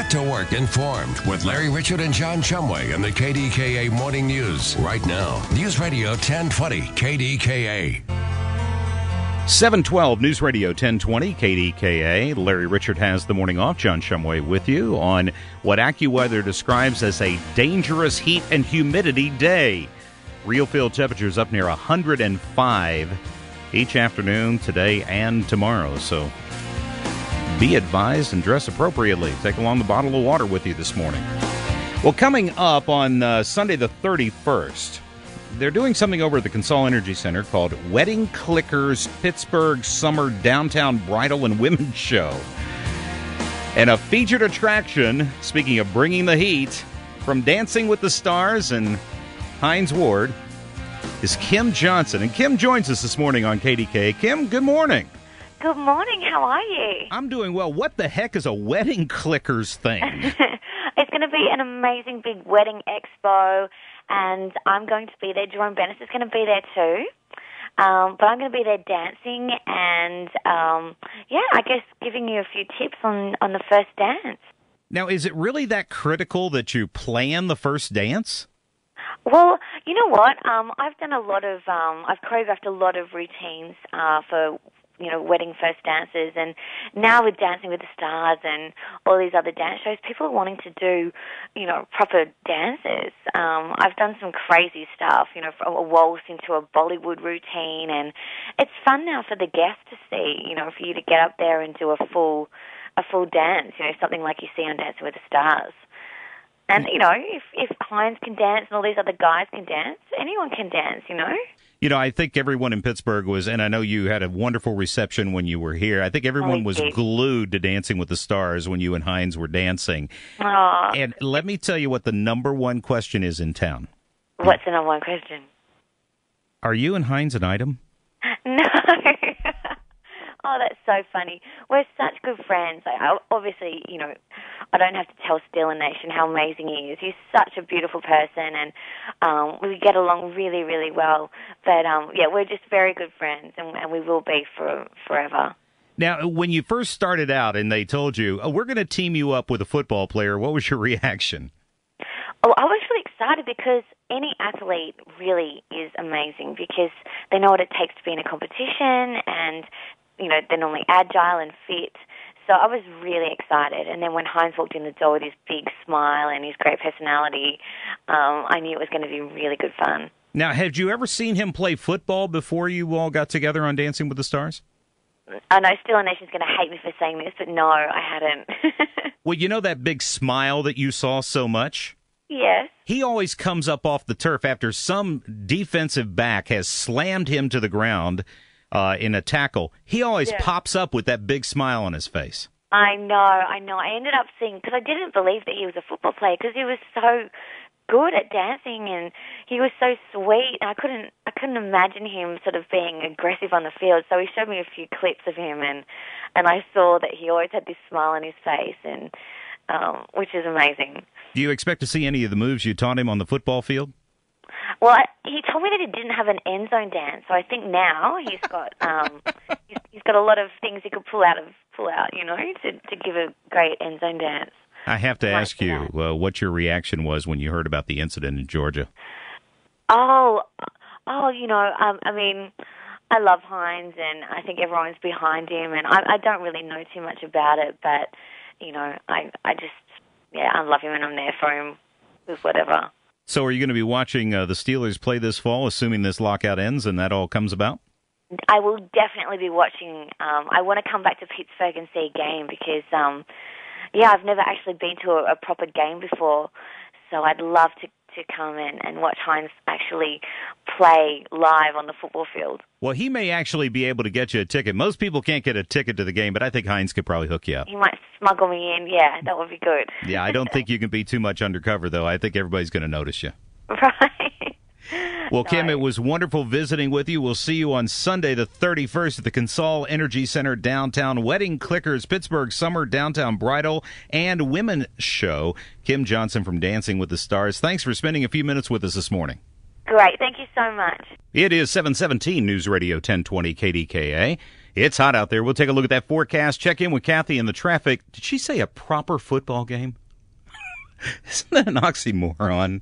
Get to work informed with Larry Richard and John Shumway and the KDKA Morning News. Right now, News Radio 1020 KDKA. 712 News Radio 1020 KDKA. Larry Richard has the morning off. John Shumway with you on what AccuWeather describes as a dangerous heat and humidity day. Real field temperatures up near 105 each afternoon, today and tomorrow. So be advised and dress appropriately. Take along the bottle of water with you this morning. Well, coming up on Sunday the 31st, they're doing something over at the Consol Energy Center called Wedding Clickers Pittsburgh Summer Downtown Bridal and Women's Show. And a featured attraction, speaking of bringing the heat, from Dancing with the Stars and Hines Ward, is Kim Johnson. And Kim joins us this morning on KDK. Kim, good morning. Good morning. How are you? I'm doing well. What the heck is a Wedding Clickers thing? It's going to be an amazing big wedding expo, and I'm going to be there. Jerome Bennis is going to be there too. But I'm going to be there dancing and, I guess giving you a few tips on the first dance. Now, is it really that critical that you plan the first dance? Well, you know what? I've done a lot of, I've choreographed a lot of routines for wedding first dances, and now with Dancing with the Stars and all these other dance shows, people are wanting to do, proper dances. I've done some crazy stuff, from a waltz into a Bollywood routine, and it's fun now for the guests to see, for you to get up there and do a full dance, something like you see on Dancing with the Stars. And, if Hines can dance and all these other guys can dance, anyone can dance, I think everyone in Pittsburgh was, and I know you had a wonderful reception when you were here. I think everyone was glued to Dancing with the Stars when you and Hines were dancing. Aww. And let me tell you what the number one question is in town. What's the number one question? Are you and Hines an item? No. Oh, that's so funny. We're such good friends. Obviously, I don't have to tell Steeler Nation how amazing he is. He's such a beautiful person, and we get along really, really well. But, we're just very good friends, and we will be forever. Now, when you first started out and they told you, we're going to team you up with a football player, what was your reaction? Oh, I was really excited because any athlete really is amazing because they know what it takes to be in a competition, and they're normally agile and fit. So I was really excited. And then when Hines walked in the door with his big smile and his great personality, I knew it was going to be really good fun. Now, had you ever seen him play football before you all got together on Dancing with the Stars? I know Steeler Nation's going to hate me for saying this, but no, I hadn't. Well, that big smile that you saw so much? Yes. He always comes up off the turf after some defensive back has slammed him to the ground in a tackle. He always pops up with that big smile on his face. I know. I ended up seeing, because I didn't believe that he was a football player because he was so good at dancing and he was so sweet. I couldn't imagine him sort of being aggressive on the field. So he showed me a few clips of him, and I saw that he always had this smile on his face, and which is amazing. Do you expect to see any of the moves you taught him on the football field? Well, he told me that he didn't have an end zone dance, so I think now he's got he's got a lot of things he could pull out, to give a great end zone dance. I have to ask you what your reaction was when you heard about the incident in Georgia. I mean, I love Hines, and I think everyone's behind him, and I don't really know too much about it, but I love him, and I'm there for him with whatever. So are you going to be watching the Steelers play this fall, assuming this lockout ends and that all comes about? I will definitely be watching. I want to come back to Pittsburgh and see a game because, I've never actually been to a proper game before. So I'd love to come in and watch Hines actually play live on the football field. Well, he may actually be able to get you a ticket. Most people can't get a ticket to the game, but I think Hines could probably hook you up. He might smuggle me in. Yeah, that would be good. Yeah, I don't think you can be too much undercover, though. I think everybody's going to notice you. Right. Well, Kim, it was wonderful visiting with you. We'll see you on Sunday the 31st at the Consol Energy Center downtown. Wedding Clickers Pittsburgh Summer Downtown Bridal and Women's Show. Kim Johnson from Dancing with the Stars. Thanks for spending a few minutes with us this morning. Great. Thank you so much. It is 717 News Radio 1020 KDKA. It's hot out there. We'll take a look at that forecast, check in with Kathy in the traffic. Did she say a proper football game? Isn't that an oxymoron?